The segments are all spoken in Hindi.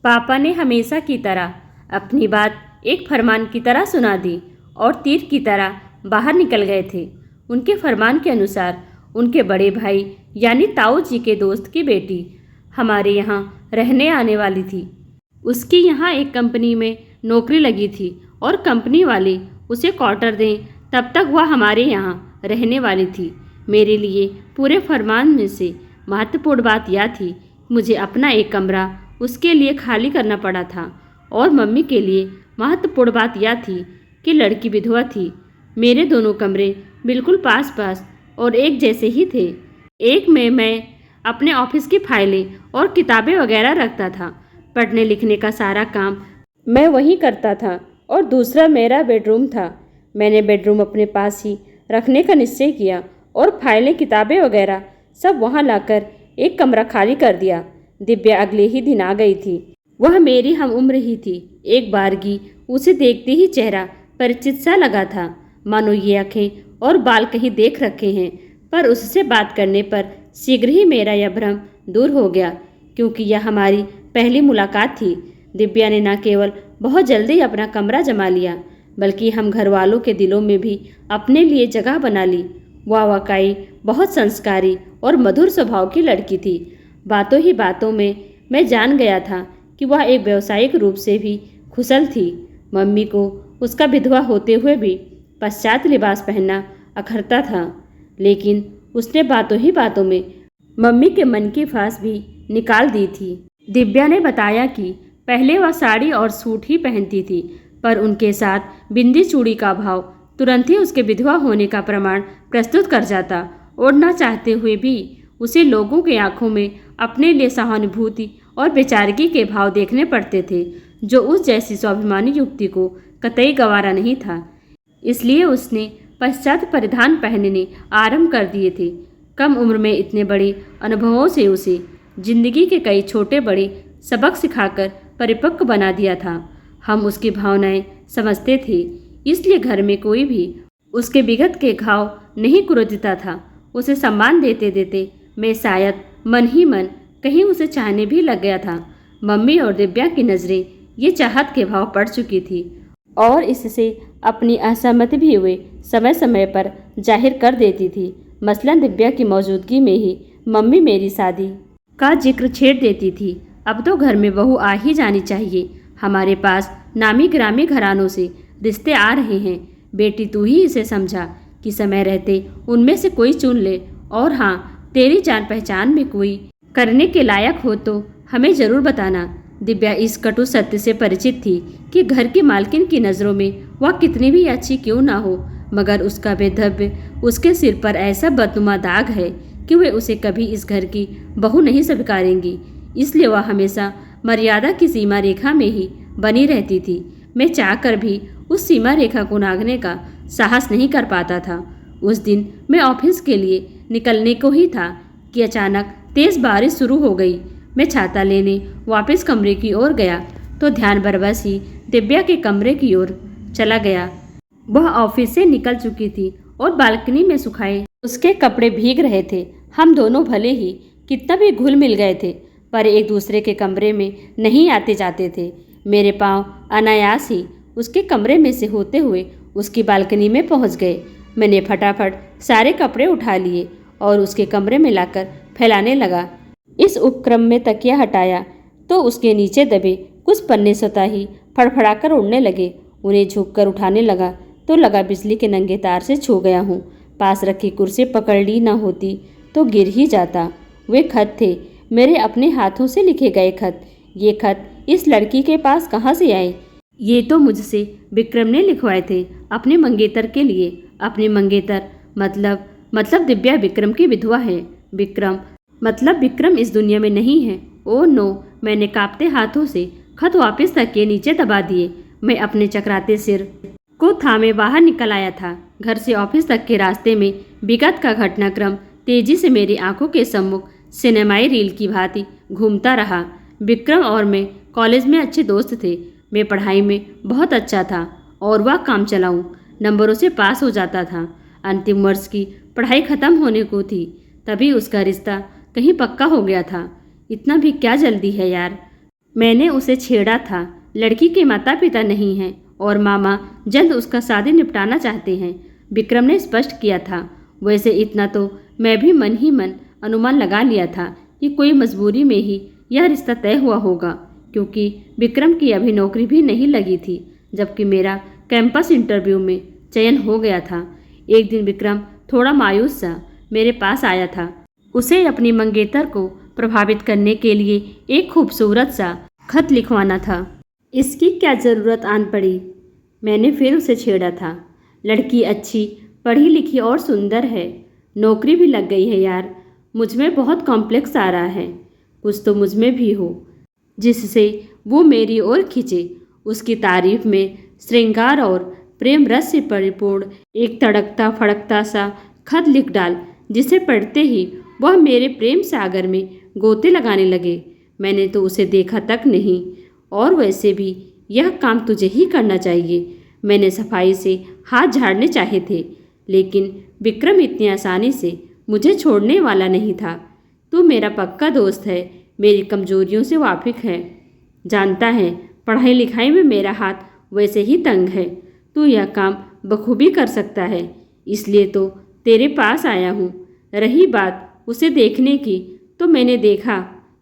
पापा ने हमेशा की तरह अपनी बात एक फरमान की तरह सुना दी और तीर की तरह बाहर निकल गए थे। उनके फरमान के अनुसार उनके बड़े भाई यानी ताऊ जी के दोस्त की बेटी हमारे यहाँ रहने आने वाली थी। उसकी यहाँ एक कंपनी में नौकरी लगी थी और कंपनी वाले उसे क्वार्टर दें तब तक वह हमारे यहाँ रहने वाली थी। मेरे लिए पूरे फरमान में से महत्वपूर्ण बात यह थी कि मुझे अपना एक कमरा उसके लिए खाली करना पड़ा था और मम्मी के लिए महत्वपूर्ण बात यह थी कि लड़की विधवा थी। मेरे दोनों कमरे बिल्कुल पास पास और एक जैसे ही थे। एक में मैं अपने ऑफिस की फाइलें और किताबें वगैरह रखता था। पढ़ने लिखने का सारा काम मैं वहीं करता था और दूसरा मेरा बेडरूम था। मैंने बेडरूम अपने पास ही रखने का निश्चय किया और फाइलें किताबें वगैरह सब वहाँ लाकर एक कमरा खाली कर दिया। दिव्या अगले ही दिन आ गई थी। वह मेरी हम उम्र ही थी। एक बारगी उसे देखते ही चेहरा परिचित सा लगा था, मानो ये आँखें और बाल कहीं देख रखे हैं। पर उससे बात करने पर शीघ्र ही मेरा यह भ्रम दूर हो गया, क्योंकि यह हमारी पहली मुलाकात थी। दिव्या ने न केवल बहुत जल्दी अपना कमरा जमा लिया, बल्कि हम घर वालों के दिलों में भी अपने लिए जगह बना ली। वह वाकई बहुत संस्कारी और मधुर स्वभाव की लड़की थी। बातों ही बातों में मैं जान गया था कि वह एक व्यावसायिक रूप से भी कुशल थी। मम्मी को उसका विधवा होते हुए भी पाश्चात्य लिबास पहनना अखरता था, लेकिन उसने बातों ही बातों में मम्मी के मन की फांस भी निकाल दी थी। दिव्या ने बताया कि पहले वह साड़ी और सूट ही पहनती थी, पर उनके साथ बिंदी चूड़ी का भाव तुरंत ही उसके विधवा होने का प्रमाण प्रस्तुत कर जाता और न चाहते हुए भी उसे लोगों के आंखों में अपने लिए सहानुभूति और बेचारगी के भाव देखने पड़ते थे, जो उस जैसी स्वाभिमानी युक्ति को कतई गवारा नहीं था। इसलिए उसने पश्चात परिधान पहनने आरंभ कर दिए थे। कम उम्र में इतने बड़े अनुभवों से उसे जिंदगी के कई छोटे बड़े सबक सिखाकर परिपक्व बना दिया था। हम उसकी भावनाएं समझते थे, इसलिए घर में कोई भी उसके विगत के घाव नहीं कुरेदता था। उसे सम्मान देते देते मैं शायद मन ही मन कहीं उसे चाहने भी लग गया था। मम्मी और दिव्या की नज़रें ये चाहत के भाव पड़ चुकी थी और इससे अपनी असहमति भी वे समय समय पर जाहिर कर देती थी। मसलन दिव्या की मौजूदगी में ही मम्मी मेरी शादी का जिक्र छेड़ देती थी। अब तो घर में बहू आ ही जानी चाहिए। हमारे पास नामी ग्रामी घरानों से रिश्ते आ रहे हैं। बेटी तू ही इसे समझा कि समय रहते उनमें से कोई चुन ले, और हाँ, तेरी जान पहचान में कोई करने के लायक हो तो हमें ज़रूर बताना। दिव्या इस कटु सत्य से परिचित थी कि घर की मालकिन की नज़रों में वह कितनी भी अच्छी क्यों ना हो, मगर उसका वैधव्य उसके सिर पर ऐसा बदनुमा दाग है कि वे उसे कभी इस घर की बहू नहीं स्वीकारेंगी। इसलिए वह हमेशा मर्यादा की सीमा रेखा में ही बनी रहती थी। मैं चाहकर भी उस सीमा रेखा को नागने का साहस नहीं कर पाता था। उस दिन मैं ऑफिस के लिए निकलने को ही था कि अचानक तेज़ बारिश शुरू हो गई। मैं छाता लेने वापस कमरे की ओर गया तो ध्यान बरबस ही दिव्या के कमरे की ओर चला गया। वह ऑफिस से निकल चुकी थी और बालकनी में सुखाए उसके कपड़े भीग रहे थे। हम दोनों भले ही कितना भी घुल मिल गए थे, पर एक दूसरे के कमरे में नहीं आते जाते थे। मेरे पाँव अनायास ही उसके कमरे में से होते हुए उसकी बालकनी में पहुंच गए। मैंने फटाफट सारे कपड़े उठा लिए और उसके कमरे में लाकर फैलाने लगा। इस उपक्रम में तकिया हटाया तो उसके नीचे दबे कुछ पन्ने स्वतः ही फड़फड़ाकर उड़ने लगे। उन्हें झुककर उठाने लगा तो लगा बिजली के नंगे तार से छू गया हूँ। पास रखी कुर्सी पकड़ ली न होती तो गिर ही जाता। वे खत थे, मेरे अपने हाथों से लिखे गए खत। ये खत इस लड़की के पास कहाँ से आए? ये तो मुझसे विक्रम ने लिखवाए थे अपने मंगेतर के लिए। अपनी मंगेतर मतलब दिव्या विक्रम की विधवा है। विक्रम इस दुनिया में नहीं है। Oh no! मैंने कांपते हाथों से खत वापस तक के नीचे दबा दिए। मैं अपने चकराते सिर को थामे बाहर निकल आया था। घर से ऑफिस तक के रास्ते में विगत का घटनाक्रम तेजी से मेरी आंखों के सम्मुख सिनेमाई रील की भांति घूमता रहा। विक्रम और मैं कॉलेज में अच्छे दोस्त थे। मैं पढ़ाई में बहुत अच्छा था और वह काम चलाऊं नंबरों से पास हो जाता था। अंतिम वर्ष की पढ़ाई खत्म होने को थी, तभी उसका रिश्ता कहीं पक्का हो गया था। इतना भी क्या जल्दी है यार। मैंने उसे छेड़ा था। लड़की के माता पिता नहीं हैं और मामा जल्द उसका शादी निपटाना चाहते हैं, विक्रम ने स्पष्ट किया था। वैसे इतना तो मैं भी मन ही मन अनुमान लगा लिया था कि कोई मजबूरी में ही यह रिश्ता तय हुआ होगा, क्योंकि विक्रम की अभी नौकरी भी नहीं लगी थी, जबकि मेरा कैंपस इंटरव्यू में चयन हो गया था। एक दिन विक्रम थोड़ा मायूस सा मेरे पास आया था। उसे अपनी मंगेतर को प्रभावित करने के लिए एक खूबसूरत सा खत लिखवाना था। इसकी क्या ज़रूरत आन पड़ी? मैंने फिर उसे छेड़ा था। लड़की अच्छी, पढ़ी लिखी और सुंदर है, नौकरी भी लग गई है यार। मुझ में बहुत कॉम्प्लेक्स आ रहा है, कुछ तो मुझ में भी हो जिससे वो मेरी ओर खींचे। उसकी तारीफ में श्रृंगार और प्रेम रस से परिपूर्ण एक तड़कता फड़कता सा खत लिख डाल, जिसे पढ़ते ही वह मेरे प्रेम सागर में गोते लगाने लगे। मैंने तो उसे देखा तक नहीं, और वैसे भी यह काम तुझे ही करना चाहिए। मैंने सफाई से हाथ झाड़ने चाहे थे, लेकिन विक्रम इतनी आसानी से मुझे छोड़ने वाला नहीं था। तू मेरा पक्का दोस्त है, मेरी कमजोरियों से वाकिफ है, जानता है पढ़ाई लिखाई में मेरा हाथ वैसे ही तंग है। तू यह काम बखूबी कर सकता है, इसलिए तो तेरे पास आया हूँ। रही बात उसे देखने की, तो मैंने देखा,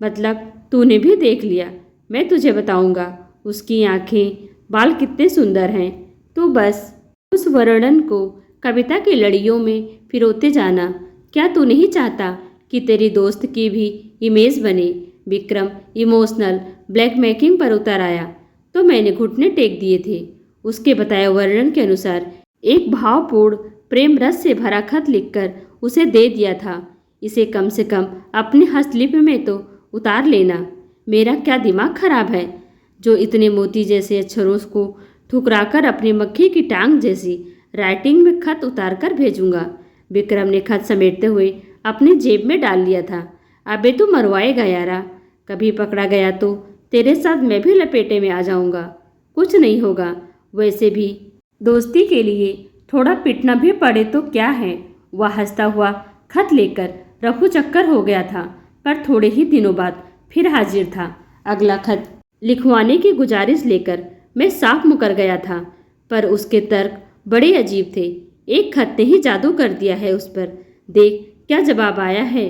मतलब तूने भी देख लिया। मैं तुझे बताऊँगा उसकी आँखें, बाल कितने सुंदर हैं। तो बस उस वर्णन को कविता की लड़ियों में पिरोते जाना। क्या तू नहीं चाहता कि तेरी दोस्त की भी इमेज बने? विक्रम इमोशनल ब्लैकमेलिंग पर उतर आया तो मैंने घुटने टेक दिए थे। उसके बताए वर्णन के अनुसार एक भावपूर्ण प्रेम रस से भरा खत लिखकर उसे दे दिया था। इसे कम से कम अपनी हस्तलिपि में तो उतार लेना। मेरा क्या दिमाग खराब है जो इतने मोती जैसे अक्षरों को ठुकराकर अपनी मक्खी की टांग जैसी राइटिंग में खत उतार कर भेजूंगा। विक्रम ने खत समेटते हुए अपनी जेब में डाल लिया था। अबे तू मरवाएगा यारा, कभी पकड़ा गया तो तेरे साथ मैं भी लपेटे में आ जाऊंगा। कुछ नहीं होगा, वैसे भी दोस्ती के लिए थोड़ा पिटना भी पड़े तो क्या है। वह हंसता हुआ खत लेकर रफू चक्कर हो गया था, पर थोड़े ही दिनों बाद फिर हाजिर था। अगला खत लिखवाने की गुजारिश लेकर मैं साफ मुकर गया था, पर उसके तर्क बड़े अजीब थे। एक खत ने ही जादू कर दिया है उस पर। देख क्या जवाब आया है।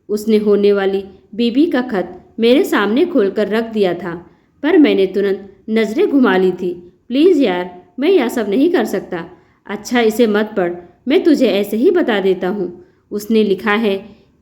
उसने होने वाली बीबी का खत मेरे सामने खोलकर रख दिया था, पर मैंने तुरंत नज़रें घुमा ली थी। प्लीज़ यार, मैं यह सब नहीं कर सकता। अच्छा इसे मत पढ़, मैं तुझे ऐसे ही बता देता हूँ। उसने लिखा है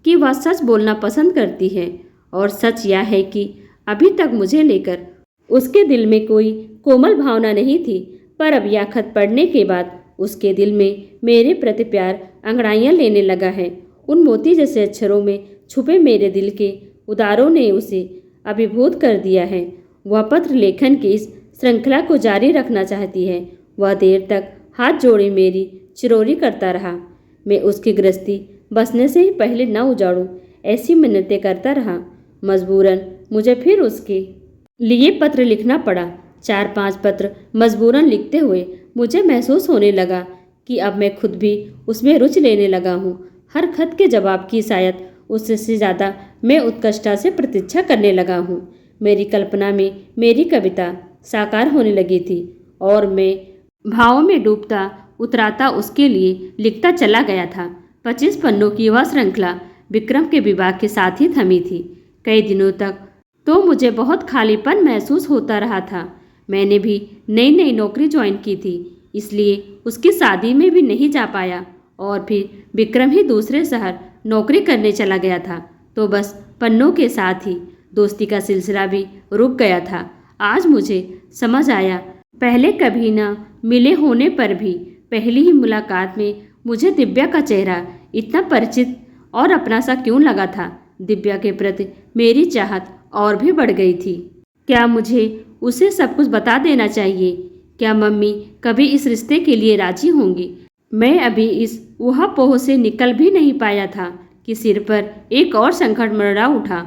कि वह सच बोलना पसंद करती है, और सच यह है कि अभी तक मुझे लेकर उसके दिल में कोई कोमल भावना नहीं थी, पर अब यह खत पढ़ने के बाद उसके दिल में मेरे प्रति प्यार अंगड़ाइयाँ लेने लगा है। उन मोती जैसे अक्षरों में छुपे मेरे दिल के उदारों ने उसे अभिभूत कर दिया है। वह पत्र लेखन की इस श्रृंखला को जारी रखना चाहती है। वह देर तक हाथ जोड़े मेरी चिरौरी करता रहा। मैं उसकी गृहस्थी बसने से ही पहले न उजाड़ूं, ऐसी मिन्नतें करता रहा। मजबूरन मुझे फिर उसके लिए पत्र लिखना पड़ा। 4-5 पत्र मजबूरन लिखते हुए मुझे महसूस होने लगा कि अब मैं खुद भी उसमें रुचि लेने लगा हूँ। हर खत के जवाब की शायद उससे ज़्यादा मैं उत्कंठा से प्रतीक्षा करने लगा हूँ। मेरी कल्पना में मेरी कविता साकार होने लगी थी, और मैं भावों में डूबता उतराता उसके लिए लिखता चला गया था। 25 पन्नों की वह श्रृंखला विक्रम के विवाह के साथ ही थमी थी। कई दिनों तक तो मुझे बहुत खालीपन महसूस होता रहा था। मैंने भी नई नई नौकरी ज्वाइन की थी, इसलिए उसकी शादी में भी नहीं जा पाया, और फिर विक्रम ही दूसरे शहर नौकरी करने चला गया था, तो बस पन्नों के साथ ही दोस्ती का सिलसिला भी रुक गया था। आज मुझे समझ आया, पहले कभी ना मिले होने पर भी पहली ही मुलाकात में मुझे दिव्या का चेहरा इतना परिचित और अपना सा क्यों लगा था। दिव्या के प्रति मेरी चाहत और भी बढ़ गई थी। क्या मुझे उसे सब कुछ बता देना चाहिए? क्या मम्मी कभी इस रिश्ते के लिए राजी होंगी? मैं अभी इस ऊहापोह से निकल भी नहीं पाया था कि सिर पर एक और संकट मंडरा उठा।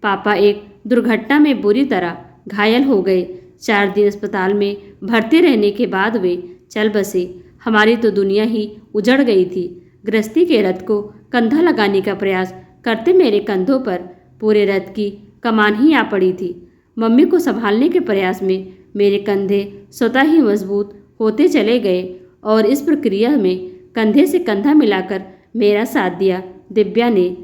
पापा एक दुर्घटना में बुरी तरह घायल हो गए। 4 दिन अस्पताल में भर्ती रहने के बाद वे चल बसे। हमारी तो दुनिया ही उजड़ गई थी। गृहस्थी के रथ को कंधा लगाने का प्रयास करते मेरे कंधों पर पूरे रथ की कमान ही आ पड़ी थी। मम्मी को संभालने के प्रयास में मेरे कंधे स्वतः ही मजबूत होते चले गए और इस प्रक्रिया में कंधे से कंधा मिलाकर मेरा साथ दिया दिव्या ने।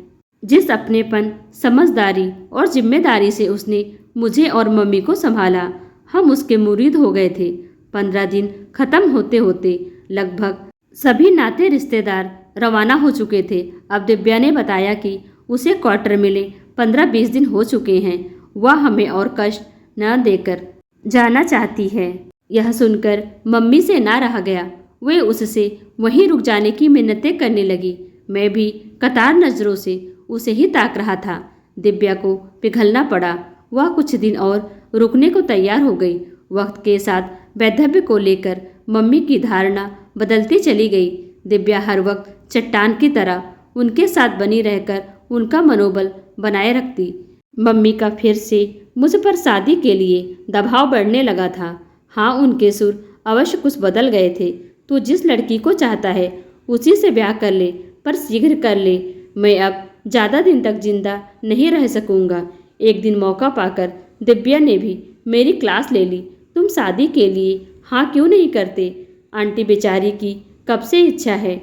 जिस अपनेपन, समझदारी और जिम्मेदारी से उसने मुझे और मम्मी को संभाला, हम उसके मुरीद हो गए थे। 15 दिन खत्म होते होते लगभग सभी नाते रिश्तेदार रवाना हो चुके थे। अब दिव्या ने बताया कि उसे क्वार्टर मिले 15-20 दिन हो चुके हैं। वह हमें और कष्ट न देकर जाना चाहती है। यह सुनकर मम्मी से ना रहा गया। वे उससे वहीं रुक जाने की मिन्नतें करने लगी। मैं भी कतार नज़रों से उसे ही ताक रहा था। दिव्या को पिघलना पड़ा। वह कुछ दिन और रुकने को तैयार हो गई। वक्त के साथ वैधव्य को लेकर मम्मी की धारणा बदलती चली गई। दिव्या हर वक्त चट्टान की तरह उनके साथ बनी रहकर उनका मनोबल बनाए रखती। मम्मी का फिर से मुझ पर शादी के लिए दबाव बढ़ने लगा था। हाँ, उनके सुर अवश्य कुछ बदल गए थे। तू जिस लड़की को चाहता है उसी से ब्याह कर ले, पर शीघ्र कर ले। मैं अब ज़्यादा दिन तक जिंदा नहीं रह सकूँगा। एक दिन मौका पाकर दिव्या ने भी मेरी क्लास ले ली। तुम शादी के लिए हाँ क्यों नहीं करते? आंटी बेचारी की कब से इच्छा है।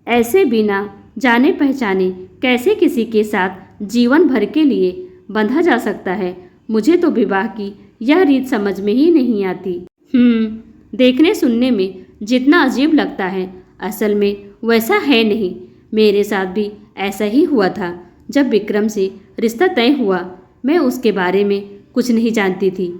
ऐसे बिना जाने पहचाने कैसे किसी के साथ जीवन भर के लिए बंधा जा सकता है? मुझे तो विवाह की यह रीत समझ में ही नहीं आती। देखने सुनने में जितना अजीब लगता है, असल में वैसा है नहीं। मेरे साथ भी ऐसा ही हुआ था। जब विक्रम से रिश्ता तय हुआ, मैं उसके बारे में कुछ नहीं जानती थी।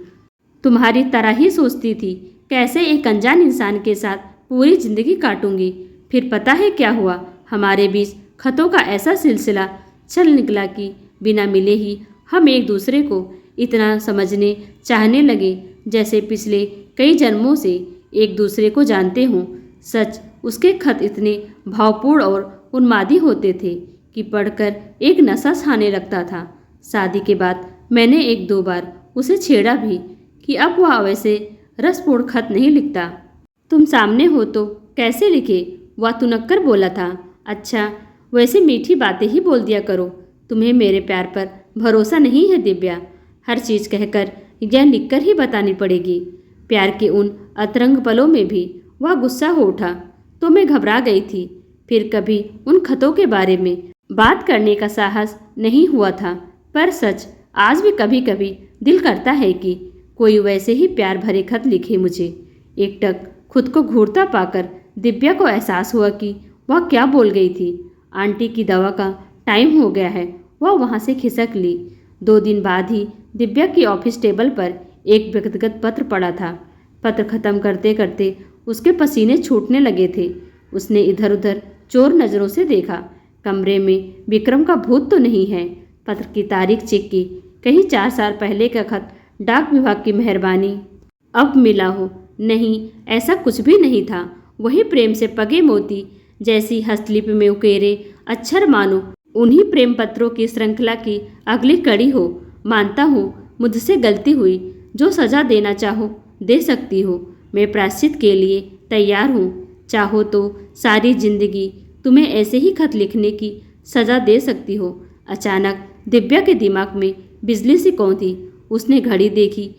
तुम्हारी तरह ही सोचती थी, कैसे एक अनजान इंसान के साथ पूरी जिंदगी काटूंगी। फिर पता है क्या हुआ? हमारे बीच खतों का ऐसा सिलसिला चल निकला कि बिना मिले ही हम एक दूसरे को इतना समझने चाहने लगे जैसे पिछले कई जन्मों से एक दूसरे को जानते हों। सच, उसके खत इतने भावपूर्ण और उन्मादी होते थे कि पढ़कर एक नशा छाने लगता था। शादी के बाद मैंने 1-2 बार उसे छेड़ा भी कि अब वह वैसे रसपूर्ण खत नहीं लिखता। तुम सामने हो तो कैसे लिखे? वह तुनक्कर बोला था। अच्छा, वैसे मीठी बातें ही बोल दिया करो। तुम्हें मेरे प्यार पर भरोसा नहीं है दिव्या? हर चीज़ कहकर या लिखकर ही बतानी पड़ेगी। प्यार के उन अतरंग पलों में भी वह गुस्सा हो उठा तो मैं घबरा गई थी। फिर कभी उन खतों के बारे में बात करने का साहस नहीं हुआ था। पर सच, आज भी कभी कभी दिल करता है कि कोई वैसे ही प्यार भरे खत लिखे मुझे। एकटक खुद को घूरता पाकर दिव्या को एहसास हुआ कि वह क्या बोल गई थी। आंटी की दवा का टाइम हो गया है। वह वहाँ से खिसक ली। 2 दिन बाद ही दिव्या की ऑफिस टेबल पर एक व्यक्तिगत पत्र पड़ा था। पत्र खत्म करते करते उसके पसीने छूटने लगे थे। उसने इधर उधर चोर नज़रों से देखा। कमरे में विक्रम का भूत तो नहीं है। पत्र की तारीख चेक की। कहीं 4 साल पहले का खत डाक विभाग की मेहरबानी अब मिला हो। नहीं, ऐसा कुछ भी नहीं था। वही प्रेम से पगे मोती जैसी हस्तलिपि में उकेरे अक्षर मानो उन्हीं प्रेम पत्रों की श्रृंखला की अगली कड़ी हो। मानता हूँ मुझसे गलती हुई। जो सज़ा देना चाहो दे सकती हो। मैं प्रायश्चित के लिए तैयार हूँ। चाहो तो सारी जिंदगी तुम्हें ऐसे ही खत लिखने की सज़ा दे सकती हो। अचानक दिव्या के दिमाग में बिजली सी कौंधी। उसने घड़ी देखी।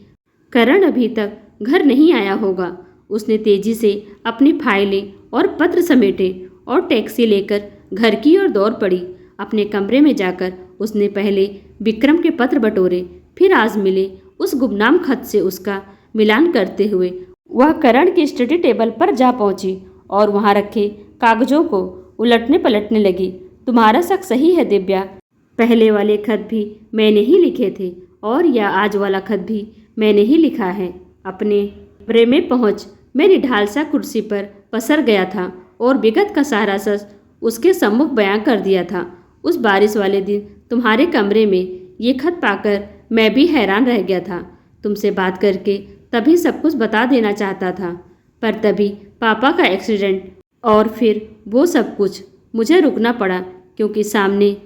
करण अभी तक घर नहीं आया होगा। उसने तेजी से अपनी फाइलें और पत्र समेटे और टैक्सी लेकर घर की ओर दौड़ पड़ी। अपने कमरे में जाकर उसने पहले विक्रम के पत्र बटोरे, फिर आज मिले उस गुमनाम खत से उसका मिलान करते हुए वह करण की स्टडी टेबल पर जा पहुंची और वहां रखे कागजों को उलटने पलटने लगी। तुम्हारा शक सही है दिव्या। पहले वाले खत भी मैंने ही लिखे थे और यह आज वाला खत भी मैंने ही लिखा है। अपने कमरे में पहुंच मैं निढाल सा कुर्सी पर पसर गया था और विगत का सारा सच उसके सम्मुख बयां कर दिया था। उस बारिश वाले दिन तुम्हारे कमरे में ये खत पाकर मैं भी हैरान रह गया था। तुमसे बात करके तभी सब कुछ बता देना चाहता था, पर तभी पापा का एक्सीडेंट और फिर वो सब कुछ। मुझे रुकना पड़ा क्योंकि सामने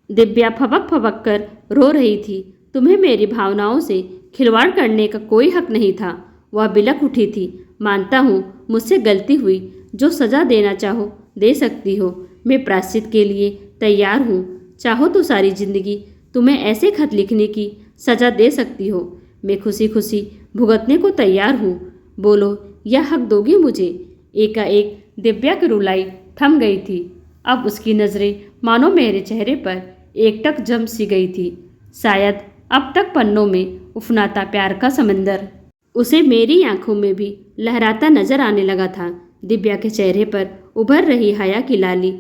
दिव्या फबक फबक कर रो रही थी। तुम्हें मेरी भावनाओं से खिलवाड़ करने का कोई हक नहीं था। वह बिलख उठी थी। मानता हूँ मुझसे गलती हुई। जो सज़ा देना चाहो दे सकती हो। मैं प्रायश्चित के लिए तैयार हूँ। चाहो तो सारी जिंदगी तुम्हें ऐसे खत लिखने की सज़ा दे सकती हो। मैं खुशी खुशी भुगतने को तैयार हूँ। बोलो, यह हक दोगी मुझे? एकाएक दिव्या की रुलाई थम गई थी। अब उसकी नज़रें मानो मेरे चेहरे पर एकटक जम सी गई थी। शायद अब तक पन्नों में उफनाता प्यार का समंदर उसे मेरी आंखों में भी लहराता नजर आने लगा था। दिव्या के चेहरे पर उभर रही हया की लाली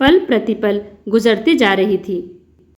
पल प्रतिपल गुजरती जा रही थी।